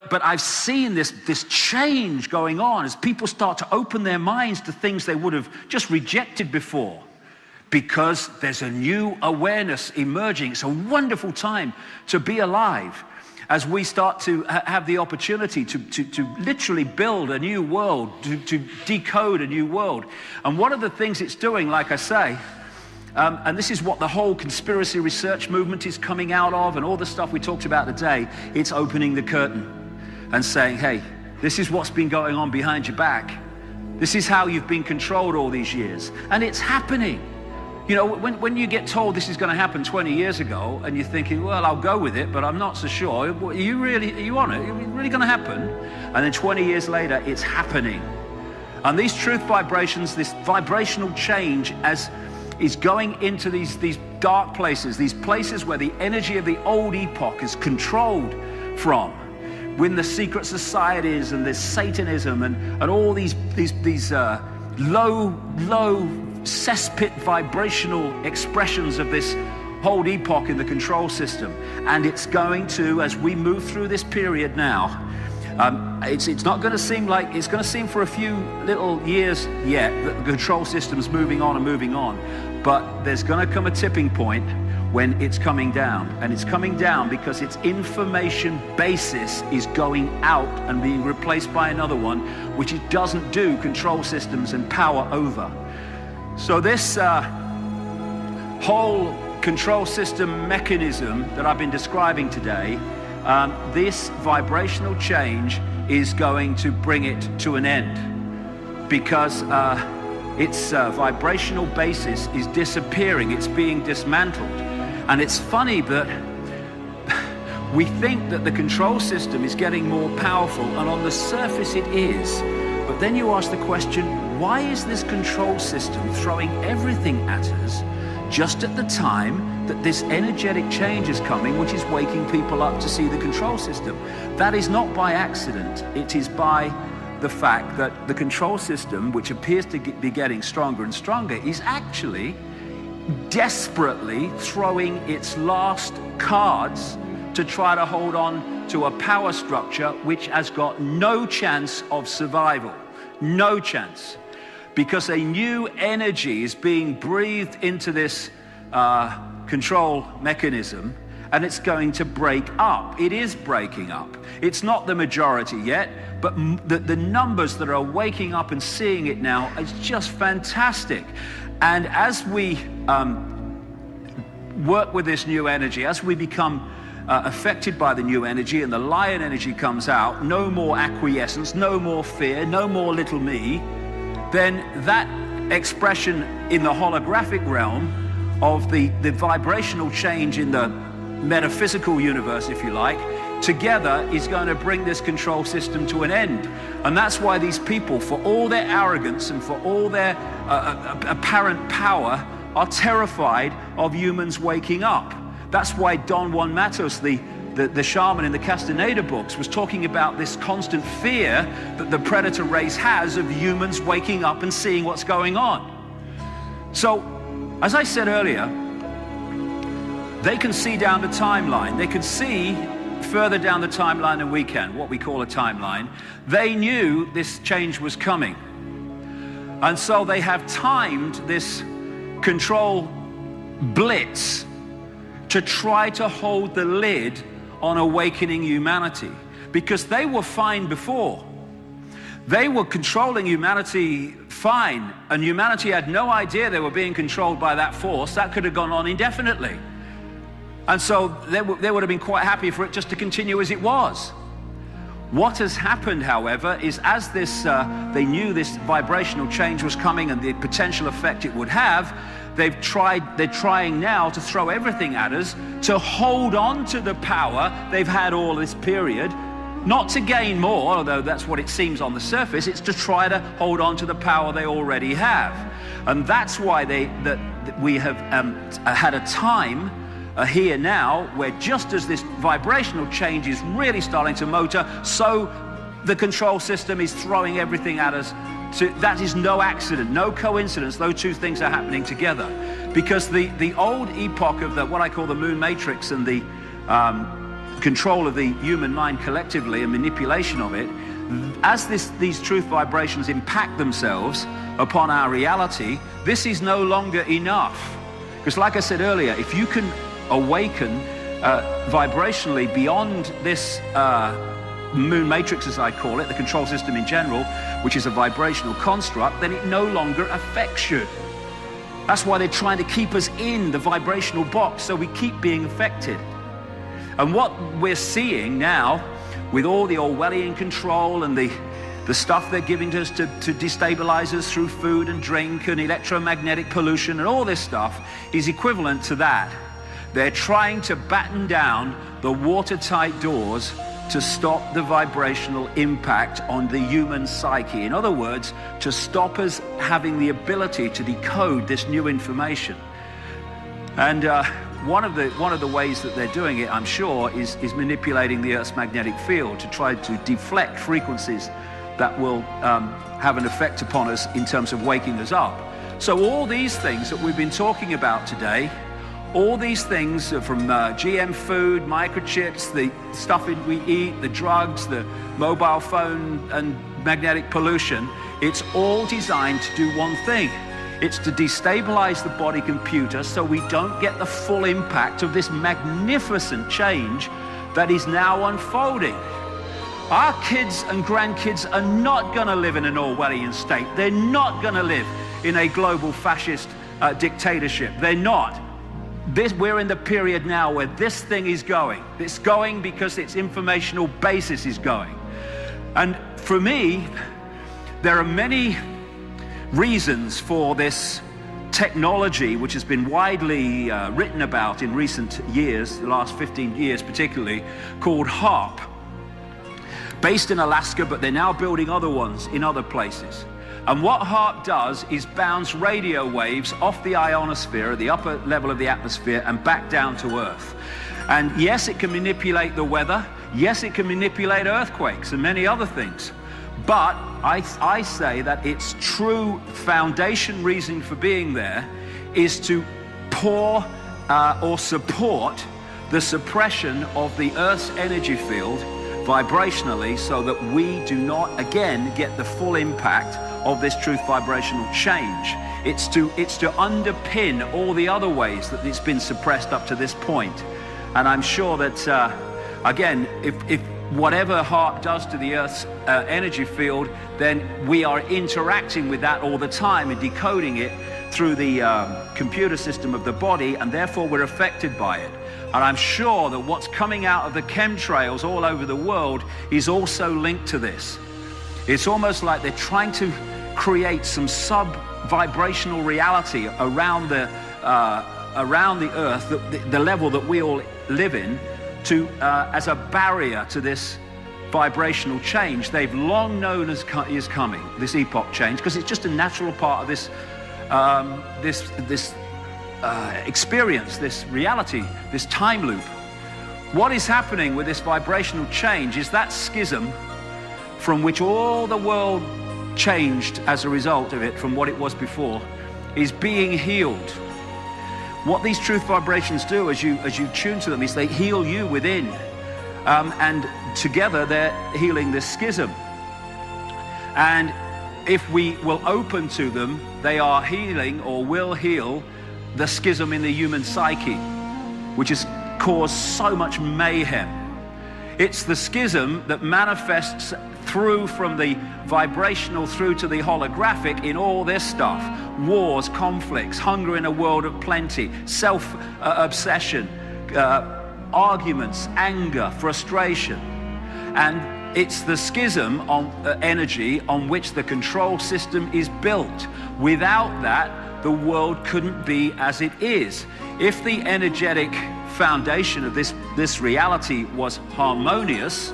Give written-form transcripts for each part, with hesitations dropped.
But I've seen this change going on as people start to open their minds to things they would have just rejected before, because there's a new awareness emerging. It's a wonderful time to be alive as we start to have the opportunity to literally build a new world, to decode a new world. And one of the things it's doing, like I say, and this is what the whole conspiracy research movement is coming out of, and all the stuff we talked about today, it's opening the curtain and saying, hey, this is what's been going on behind your back. This is how you've been controlled all these years. And it's happening. You know, when you get told this is going to happen 20 years ago, and you're thinking, well, I'll go with it, but I'm not so sure. Are you on it? Are it really going to happen? And then 20 years later, it's happening. And these truth vibrations, this vibrational change is going into these dark places, these places where the energy of the old epoch is controlled from. When the secret societies and this Satanism and all these low cesspit vibrational expressions of this whole epoch in the control system. And it's going to, as we move through this period now, it's not going to seem like, it's going to seem for a few little years yet that the control system's moving on, but there's going to come a tipping point when it's coming down. And it's coming down because its information basis is going out and being replaced by another one, which it doesn't do control systems and power over. So this whole control system mechanism that I've been describing today, this vibrational change is going to bring it to an end, because its vibrational basis is disappearing, it's being dismantled. And it's funny that we think that the control system is getting more powerful, and on the surface it is. But then you ask the question, why is this control system throwing everything at us just at the time that this energetic change is coming, which is waking people up to see the control system? That is not by accident. It is by the fact that the control system, which appears to be getting stronger and stronger, is actually desperately throwing its last cards to try to hold on to a power structure which has got no chance of survival. No chance. Because a new energy is being breathed into this control mechanism, and it's going to break up. It is breaking up. It's not the majority yet, but the numbers that are waking up and seeing it now is just fantastic. And as we work with this new energy, as we become affected by the new energy and the lion energy comes out, no more acquiescence, no more fear, no more little me, then that expression in the holographic realm of the vibrational change in the metaphysical universe, if you like, together is going to bring this control system to an end. And that's why these people, for all their arrogance and for all their apparent power, are terrified of humans waking up. That's why Don Juan Matos, the shaman in the Castaneda books, was talking about this constant fear that the predator race has of humans waking up and seeing what's going on. So, as I said earlier, they can see down the timeline. They can see further down the timeline than we can, what we call a timeline. They knew this change was coming. And so they have timed this control blitz to try to hold the lid on awakening humanity, because they were fine before. They were controlling humanity fine, and humanity had no idea they were being controlled by that force. That could have gone on indefinitely. And so they would have been quite happy for it just to continue as it was. What has happened, however, is as they knew this vibrational change was coming and the potential effect it would have, they're trying now to throw everything at us to hold on to the power they've had all this period, not to gain more, although that's what it seems on the surface. It's to try to hold on to the power they already have. And that's why we have had a time here now where just as this vibrational change is really starting to motor, so the control system is throwing everything at us. That is no accident, no coincidence. Those two things are happening together, because the old epoch of what I call the moon matrix and the control of the human mind collectively and manipulation of it, as these truth vibrations impact themselves upon our reality, this is no longer enough. Because like I said earlier, if you can awaken vibrationally beyond this moon matrix, as I call it, the control system in general, which is a vibrational construct, then it no longer affects you. That's why they're trying to keep us in the vibrational box, so we keep being affected. And what we're seeing now, with all the Orwellian control and the stuff they're giving to us to destabilize us through food and drink and electromagnetic pollution and all this stuff, is equivalent to that. They're trying to batten down the watertight doors to stop the vibrational impact on the human psyche. In other words, to stop us having the ability to decode this new information. And one of the ways that they're doing it, I'm sure, is manipulating the Earth's magnetic field to try to deflect frequencies that will have an effect upon us in terms of waking us up. So all these things that we've been talking about today, all these things from GM food, microchips, the stuff we eat, the drugs, the mobile phone and magnetic pollution, it's all designed to do one thing. It's to destabilize the body computer so we don't get the full impact of this magnificent change that is now unfolding. Our kids and grandkids are not going to live in an Orwellian state. They're not going to live in a global fascist dictatorship. They're not. We're in the period now where this thing is going. It's going because its informational basis is going. And for me, there are many reasons for this technology, which has been widely written about in recent years, the last 15 years particularly, called HAARP. Based in Alaska, but they're now building other ones in other places. And what HAARP does is bounce radio waves off the ionosphere, the upper level of the atmosphere, and back down to Earth. And yes, it can manipulate the weather. Yes, it can manipulate earthquakes and many other things. But I say that its true foundation reason for being there is to pour or support the suppression of the Earth's energy field vibrationally, so that we do not again get the full impact of this truth vibrational change. It's to underpin all the other ways that it's been suppressed up to this point. And I'm sure that again, if whatever HAARP does to the Earth's energy field, then we are interacting with that all the time and decoding it through the computer system of the body, and therefore we're affected by it. And I'm sure that what's coming out of the chemtrails all over the world is also linked to this. It's almost like they're trying to create some sub-vibrational reality around the Earth, the level that we all live in, to as a barrier to this vibrational change they've long known is coming, this epoch change, because it's just a natural part of this experience, this reality, this time loop. What is happening with this vibrational change is that schism from which all the world changed as a result of it from what it was before is being healed. What these truth vibrations do as you tune to them is they heal you within, and together they're healing this schism. And if we will open to them, they are healing, or will heal, the schism in the human psyche, which has caused so much mayhem. It's the schism that manifests through from the vibrational through to the holographic in all this stuff: wars, conflicts, hunger in a world of plenty, self-obsession, arguments, anger, frustration. And it's the schism on energy on which the control system is built. Without that, the world couldn't be as it is. If the energetic foundation of this reality was harmonious,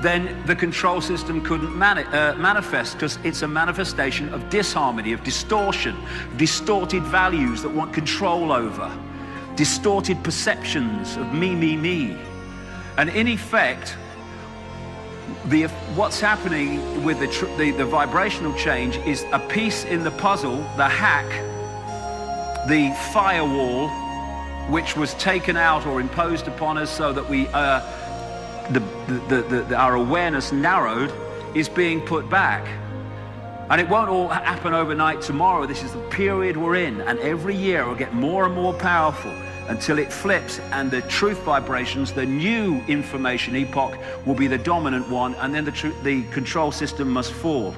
then the control system couldn't manifest, because it's a manifestation of disharmony, of distortion, distorted values that want control over, distorted perceptions of me, me, me. And in effect, what's happening with the vibrational change is a piece in the puzzle, the hack, the firewall, which was taken out or imposed upon us so that we our awareness narrowed is being put back. And it won't all happen overnight tomorrow. This is the period we're in, and every year it'll get more and more powerful until it flips, and the truth vibrations, the new information epoch, will be the dominant one, and then the control system must fall.